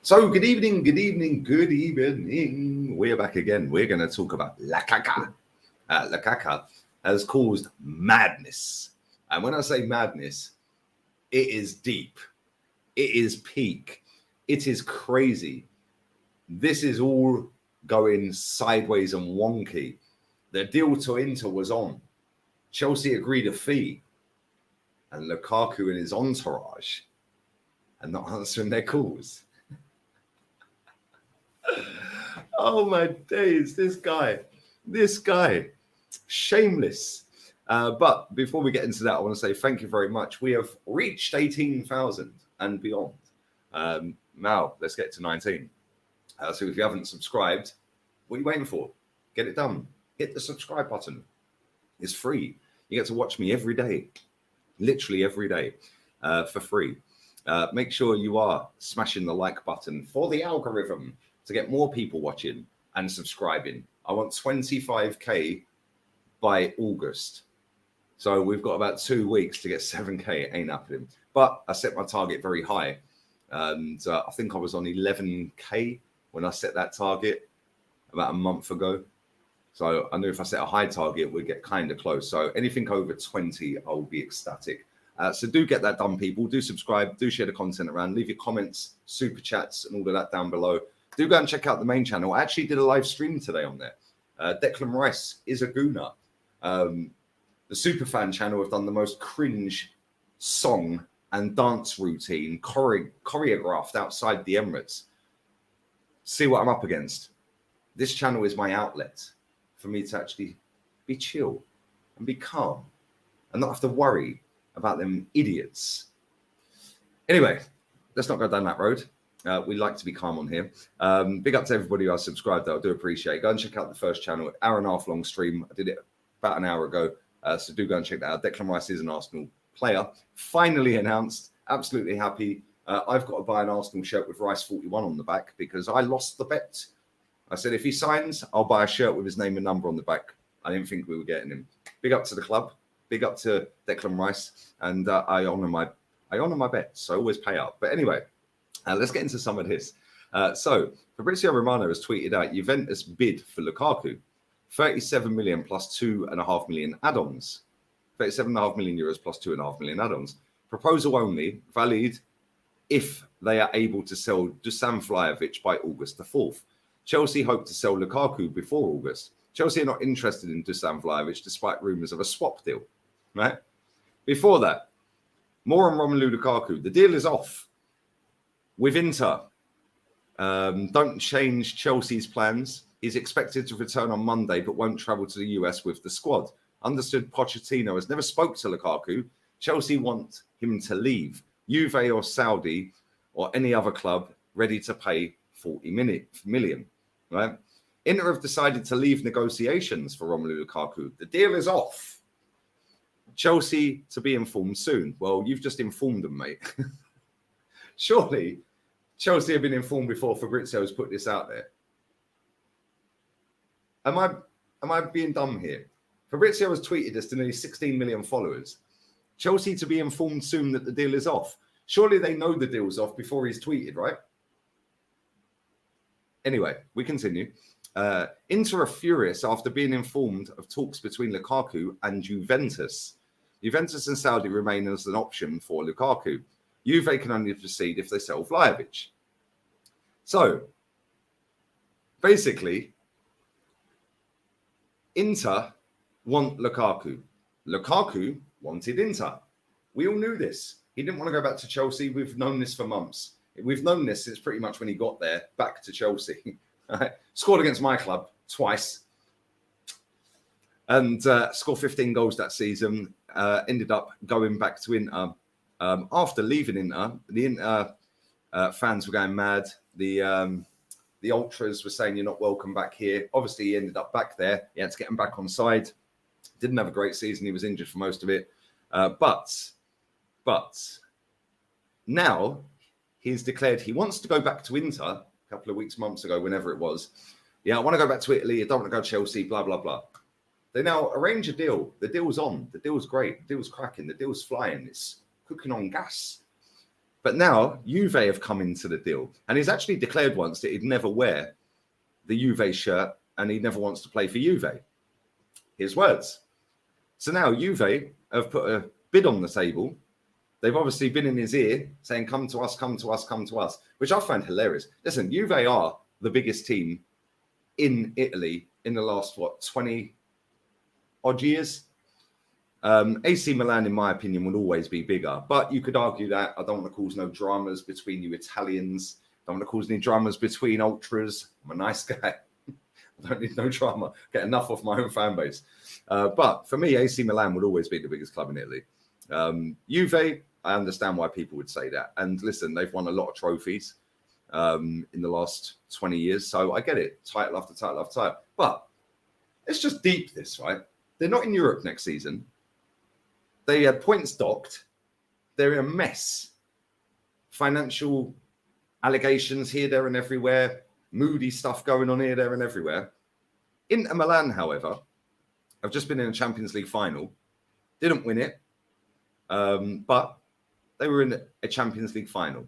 So, good evening, good evening, good evening. We're back again. We're going to talk about Lukaku. Lukaku has caused madness. And when I say madness, it is deep. It is peak. It is crazy. This is all going sideways and wonky. The deal to Inter was on. Chelsea agreed a fee. And Lukaku and his entourage are not answering their calls. Oh my days, this guy, shameless. But before we get into that, I want to say thank you very much. We have reached 18,000 and beyond. Now let's get to 19. So if you haven't subscribed, what are you waiting for? Get it done. Hit the subscribe button. It's free. You get to watch me every day, literally every day, for free. Make sure you are smashing the like button for the algorithm to get more people watching and subscribing. I want 25k by August. So we've got about 2 weeks to get 7k. It ain't happening. But I set my target very high. And I think I was on 11k when I set that target about a month ago. So I knew if I set a high target, we'd get kind of close. So anything over 20, I'll be ecstatic. So do get that done, people. Do subscribe. Do share the content around. Leave your comments, super chats, and all of that down below. Do go and check out the main channel. I actually did a live stream today on there. Declan Rice is a gooner. The Superfan channel have done the most cringe song and dance routine choreographed outside the Emirates. See what I'm up against. This channel is my outlet for me to actually be chill and be calm and not have to worry about them idiots. Anyway, let's not go down that road. We like to be calm on here. Big up to everybody who has subscribed, though. I do appreciate it. Go and check out the first channel, hour and a half long stream. I did it about an hour ago. So do go and check that out. Declan Rice is an Arsenal player. Finally announced. Absolutely happy. I've got to buy an Arsenal shirt with Rice 41 on the back because I lost the bet. I said, if he signs, I'll buy a shirt with his name and number on the back. I didn't think we were getting him. Big up to the club. Big up to Declan Rice. And I honour my bets. So I always pay up. But anyway, let's get into some of this. So Fabrizio Romano has tweeted out Juventus bid for Lukaku, 37 million plus 2.5 million add-ons. 37.5 million euros plus 2.5 million add-ons. Proposal only, valid if they are able to sell Dusan Vlahovic by August the 4th. Chelsea hope to sell Lukaku before August. Chelsea are not interested in Dusan Vlahovic despite rumours of a swap deal. Right? Before that, more on Romelu Lukaku. The deal is off with Inter. Don't change Chelsea's plans. He's expected to return on Monday, but won't travel to the US with the squad. Understood Pochettino has never spoke to Lukaku. Chelsea want him to leave. Juve or Saudi or any other club ready to pay 40 million. Right? Inter have decided to leave negotiations for Romelu Lukaku. The deal is off. Chelsea to be informed soon. Well, you've just informed them, mate. Surely Chelsea have been informed before Fabrizio has put this out there. Am I being dumb here? Fabrizio has tweeted this to nearly 16 million followers. Chelsea to be informed soon that the deal is off. Surely they know the deal's off before he's tweeted, right? Anyway, we continue. Inter are furious after being informed of talks between Lukaku and Juventus. Juventus and Saudi remain as an option for Lukaku. Juve can only proceed if they sell Vlahovic. So, basically, Inter want Lukaku. Lukaku wanted Inter. We all knew this. He didn't want to go back to Chelsea. We've known this for months. We've known this since pretty much when he got there, back to Chelsea. Scored against my club twice. And scored 15 goals that season. Ended up going back to Inter. After leaving Inter, the Inter fans were going mad. The ultras were saying, you're not welcome back here. Obviously, he ended up back there. He had to get him back on side. Didn't have a great season. He was injured for most of it. But now he's declared he wants to go back to Inter a couple of months ago, whenever it was. Yeah, I want to go back to Italy. I don't want to go to Chelsea, blah, blah, blah. They now arrange a deal. The deal's on. The deal's great. The deal's cracking. The deal's flying. It's cooking on gas. But now Juve have come into the deal, and he's actually declared once that he'd never wear the Juve shirt and he never wants to play for Juve. His words. So now Juve have put a bid on the table. They've obviously been in his ear saying, come to us, come to us, come to us, which I find hilarious. Listen, Juve are the biggest team in Italy in the last, 20 odd years. AC Milan, in my opinion, will always be bigger. But you could argue that I don't want to cause no dramas between you Italians. I don't want to cause any dramas between ultras. I'm a nice guy. I don't need no drama. Get enough off my own fan base. But for me, AC Milan would always be the biggest club in Italy. Juve, I understand why people would say that. And listen, they've won a lot of trophies in the last 20 years. So I get it. Title after title after title. But let's just deep this, right? They're not in Europe next season. They had points docked. They're in a mess. Financial allegations here, there, and everywhere. Moody stuff going on here, there, and everywhere. Inter Milan, however, have just been in a Champions League final. Didn't win it, but they were in a Champions League final.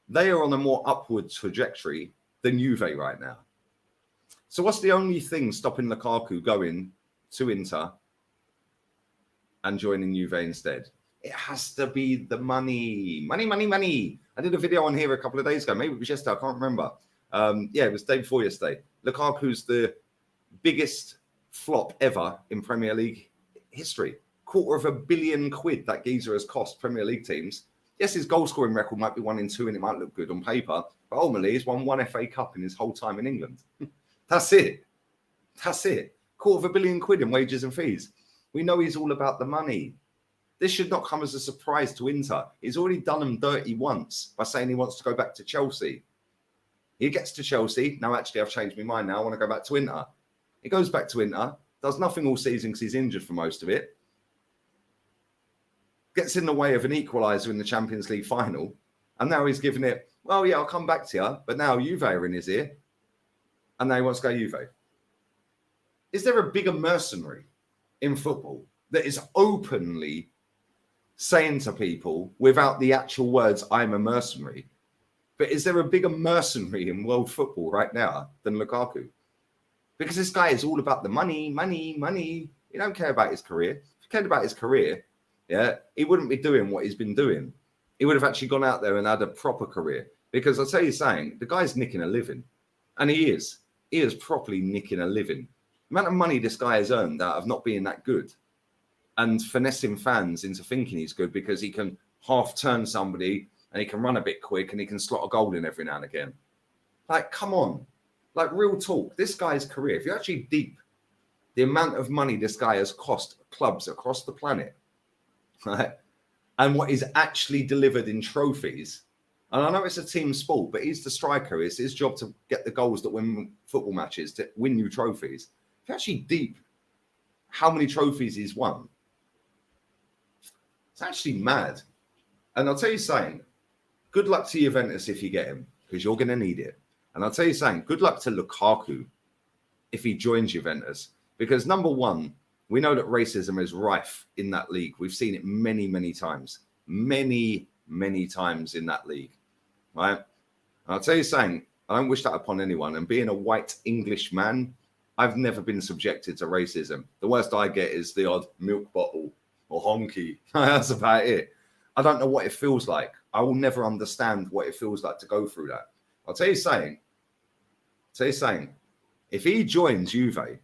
They are on a more upward trajectory than Juve right now. So what's the only thing stopping Lukaku going to Inter and joining Juve instead? It has to be the money. Money, money, money. I did a video on here a couple of days ago. Maybe it was yesterday. I can't remember. It was day before yesterday. Lukaku's the biggest flop ever in Premier League history. £250 million that geezer has cost Premier League teams. Yes, his goal scoring record might be 1 in 2 and it might look good on paper, but ultimately he's won 1 FA Cup in his whole time in England. That's it. That's it. £250 million in wages and fees. We know he's all about the money. This should not come as a surprise to Inter. He's already done them dirty once by saying he wants to go back to Chelsea. He gets to Chelsea. Now, actually, I've changed my mind now. I want to go back to Inter. He goes back to Inter, does nothing all season because he's injured for most of it. Gets in the way of an equaliser in the Champions League final. And now he's giving it, well, yeah, I'll come back to you. But now Juve are in his ear. And now he wants to go Juve. Is there a bigger mercenary in football that is openly saying to people without the actual words, I'm a mercenary? But is there a bigger mercenary in world football right now than Lukaku? Because this guy is all about the money, money, money. He don't care about his career. If he cared about his career, yeah, he wouldn't be doing what he's been doing. He would have actually gone out there and had a proper career. Because I'll tell you something, the guy's nicking a living. And he is. He is properly nicking a living. The amount of money this guy has earned out of not being that good and finessing fans into thinking he's good because he can half turn somebody and he can run a bit quick and he can slot a goal in every now and again. Like, come on. Like, real talk. This guy's career, if you're actually deep, the amount of money this guy has cost clubs across the planet, right? And what he's actually delivered in trophies. And I know it's a team sport, but he's the striker. It's his job to get the goals that win football matches, to win new trophies. If you're actually deep, how many trophies he's won, it's actually mad. And I'll tell you something, good luck to Juventus if you get him, because you're going to need it. And I'll tell you something, good luck to Lukaku if he joins Juventus. Because number one, we know that racism is rife in that league. We've seen it many, many times. Many, many times in that league. Right? And I'll tell you something, I don't wish that upon anyone. And being a white English man, I've never been subjected to racism. The worst I get is the odd milk bottle or honky. That's about it. I don't know what it feels like. I will never understand what it feels like to go through that. I'll tell you something. If he joins Juve,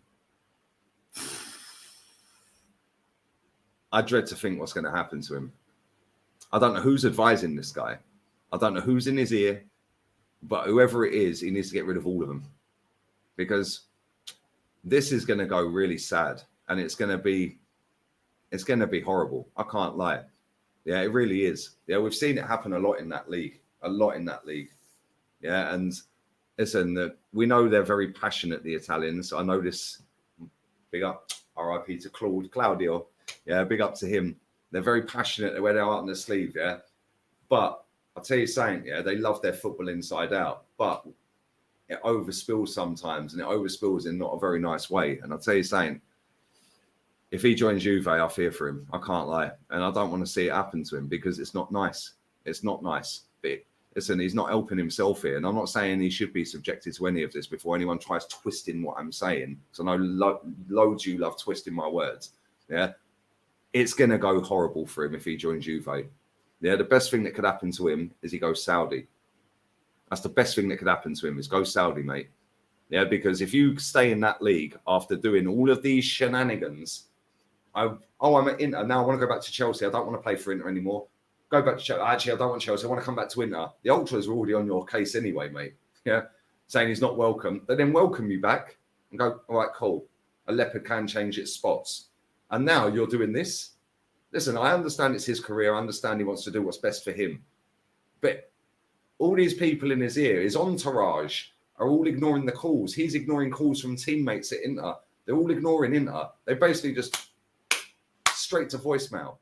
I dread to think what's going to happen to him. I don't know who's advising this guy. I don't know who's in his ear, but whoever it is, he needs to get rid of all of them, because this is going to go really sad, and it's going to be horrible. I can't lie. Yeah, it really is. Yeah, we've seen it happen a lot in that league. Yeah, and listen, we know they're very passionate, the Italians. I know this. Big up, RIP to Claudio. Yeah, big up to him. They're very passionate where they are on their sleeve, yeah. But I'll tell you something, yeah, they love their football inside out. But it overspills sometimes, and it overspills in not a very nice way. And I'll tell you something, if he joins Juve, I fear for him. I can't lie. And I don't want to see it happen to him because it's not nice. It's not nice. But listen, he's not helping himself here. And I'm not saying he should be subjected to any of this before anyone tries twisting what I'm saying. So I know loads of you love twisting my words. Yeah. It's going to go horrible for him if he joins Juve. Yeah. The best thing that could happen to him is he goes Saudi. That's the best thing that could happen to him is go Saudi, mate. Yeah. Because if you stay in that league after doing all of these shenanigans, I'm at Inter. Now I want to go back to Chelsea. I don't want to play for Inter anymore. Go back to Chelsea. Actually, I don't want Chelsea. I want to come back to Inter. The Ultras are already on your case anyway, mate. Yeah. Saying he's not welcome. They then welcome you back and go, all right, cool. A leopard can change its spots. And now you're doing this. Listen, I understand it's his career. I understand he wants to do what's best for him. But all these people in his ear, his entourage, are all ignoring the calls. He's ignoring calls from teammates at Inter. They're all ignoring Inter. They basically just straight to voicemail.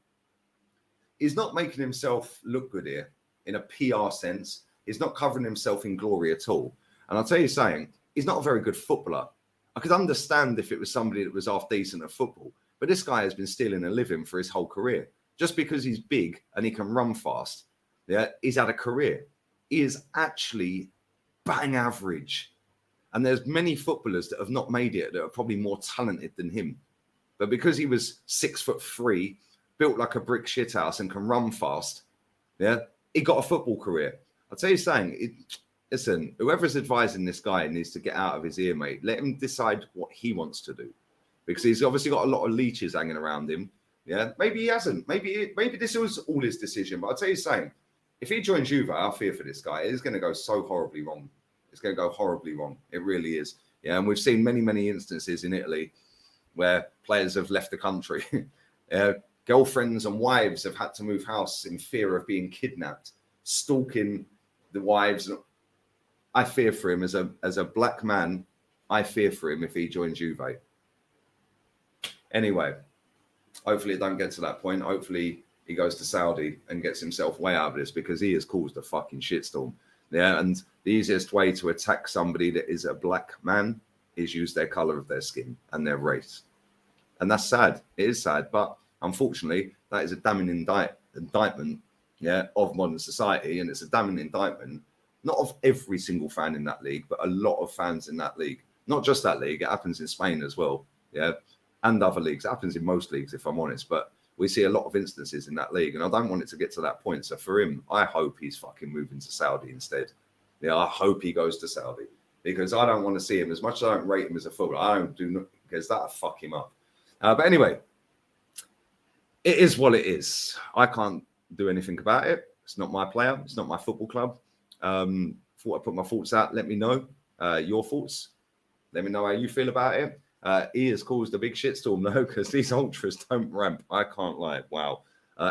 He's not making himself look good here in a PR sense. He's not covering himself in glory at all. And I'll tell you something, he's not a very good footballer. I could understand if it was somebody that was half decent at football, but this guy has been stealing a living for his whole career. Just because he's big and he can run fast, yeah, he's had a career. He is actually bang average. And there's many footballers that have not made it that are probably more talented than him. But because he was 6'3", built like a brick shithouse and can run fast, yeah, he got a football career. I'll tell you something, listen, whoever's advising this guy needs to get out of his ear, mate. Let him decide what he wants to do. Because he's obviously got a lot of leeches hanging around him. Yeah, maybe he hasn't. Maybe this was all his decision. But I'll tell you something, if he joins Juve, I fear for this guy. It's going to go so horribly wrong. It's going to go horribly wrong. It really is. Yeah, and we've seen many, many instances in Italy where players have left the country. Girlfriends and wives have had to move house in fear of being kidnapped, stalking the wives. I fear for him as a black man. I fear for him if he joins Juve. Anyway, hopefully it don't get to that point. Hopefully he goes to Saudi and gets himself way out of this because he has caused a fucking shitstorm. Yeah, and the easiest way to attack somebody that is a black man is use their color of their skin and their race. And that's sad. It is sad, but unfortunately, that is a damning indictment, yeah, of modern society, and it's a damning indictment not of every single fan in that league, but a lot of fans in that league. Not just that league; it happens in Spain as well, yeah, and other leagues. It happens in most leagues, if I'm honest, but we see a lot of instances in that league, and I don't want it to get to that point. So for him, I hope he's fucking moving to Saudi instead. Yeah, I hope he goes to Saudi because I don't want to see him. As much as I don't rate him as a footballer, I don't do because that'll fuck him up. But anyway, it is what it is. I can't do anything about it. It's not my player. It's not my football club. Thought I'd put my thoughts out. Let me know your thoughts. Let me know how you feel about it. He has caused a big shitstorm though, because these ultras don't ramp. I can't lie. Wow.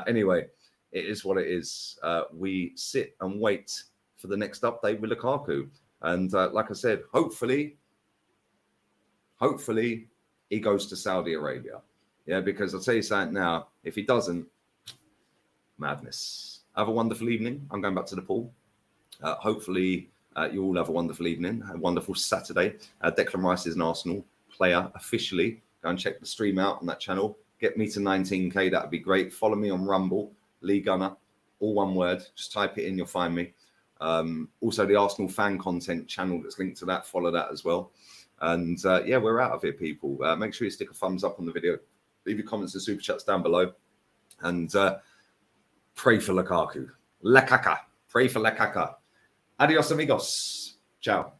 Anyway, it is what it is. We sit and wait for the next update with Lukaku. And like I said, hopefully he goes to Saudi Arabia. Yeah, because I'll tell you something now, if he doesn't, madness. Have a wonderful evening. I'm going back to the pool. Hopefully you all have a wonderful evening, a wonderful Saturday. Declan Rice is an Arsenal player officially. Go and check the stream out on that channel. Get me to 19k. That would be great. Follow me on Rumble, Lee Gunner, all one word. Just type it in, you'll find me. Also, the Arsenal fan content channel that's linked to that. Follow that as well. And yeah, we're out of here, people. Make sure you stick a thumbs up on the video. Leave your comments and super chats down below. And pray for Lukaku. Lekaka. Pray for Lekaka. Adios, amigos. Ciao.